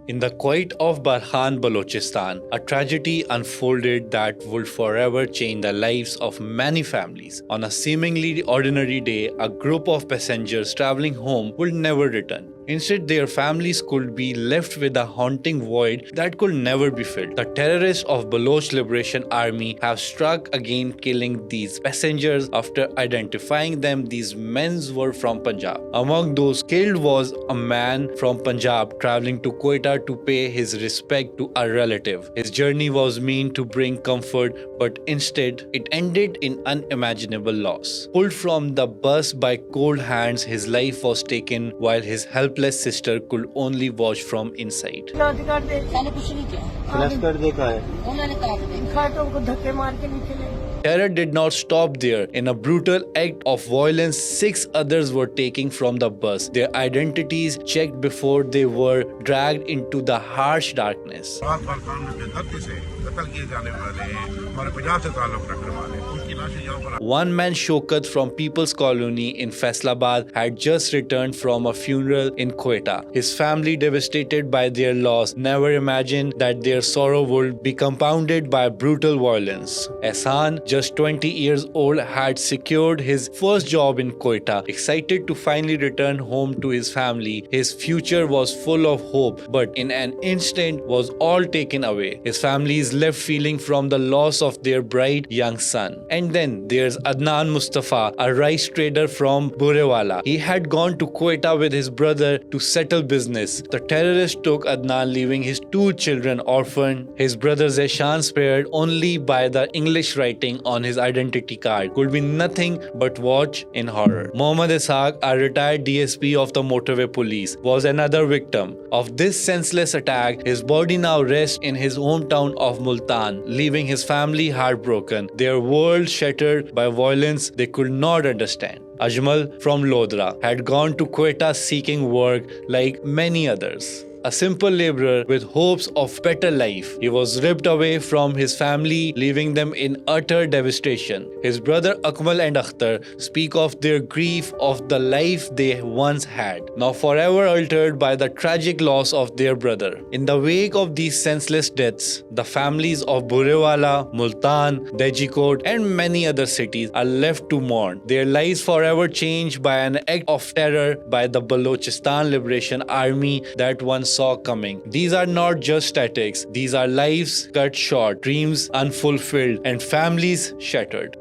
In the Kuwait of Barhan, Balochistan, a tragedy unfolded that would forever change the lives of many families. On a seemingly ordinary day, a group of passengers traveling home would never return. Instead, their families could be left with a haunting void that could never be filled. The terrorists of Baloch Liberation Army have struck again, killing these passengers. After identifying them, these men were from Punjab. Among those killed was a man from Punjab traveling to Quetta to pay his respect to a relative. His journey was meant to bring comfort, but instead it ended in unimaginable loss. Pulled from the bus by cold hands, his life was taken while his helpless sister could only watch from inside. Terror did not stop there. In a brutal act of violence, 6 others were taken from the bus, their identities checked before they were dragged into the harsh darkness. One man, Shokat from People's Colony in Faisalabad, had just returned from a funeral in Quetta. His family, devastated by their loss, never imagined that their sorrow would be compounded by brutal violence. Ehsan, just 20 years old, had secured his first job in Quetta. Excited to finally return home to his family, his future was full of hope, but in an instant was all taken away. His family is left feeling from the loss of their bright young son. And then there's Adnan Mustafa, a rice trader from Burewala. He had gone to Quetta with his brother to settle business. The terrorists took Adnan, leaving his 2 children orphaned. His brother Zeshan, spared only by the English writing on his identity card, could be nothing but watch in horror. Mohammad Ishaq, a retired DSP of the motorway police, was another victim of this senseless attack. His body now rests in his hometown of Multan, leaving his family heartbroken, their world shattered by violence they could not understand. Ajmal from Lodra had gone to Quetta seeking work like many others. A simple laborer with hopes of better life, he was ripped away from his family, leaving them in utter devastation. His brother Akmal and Akhtar speak of their grief of the life they once had, now forever altered by the tragic loss of their brother. In the wake of these senseless deaths, the families of Burewala, Multan, Dejikot, and many other cities are left to mourn. Their lives forever changed by an act of terror by the Balochistan Liberation Army that once saw coming. These are not just statics, these are lives cut short, dreams unfulfilled, and families shattered.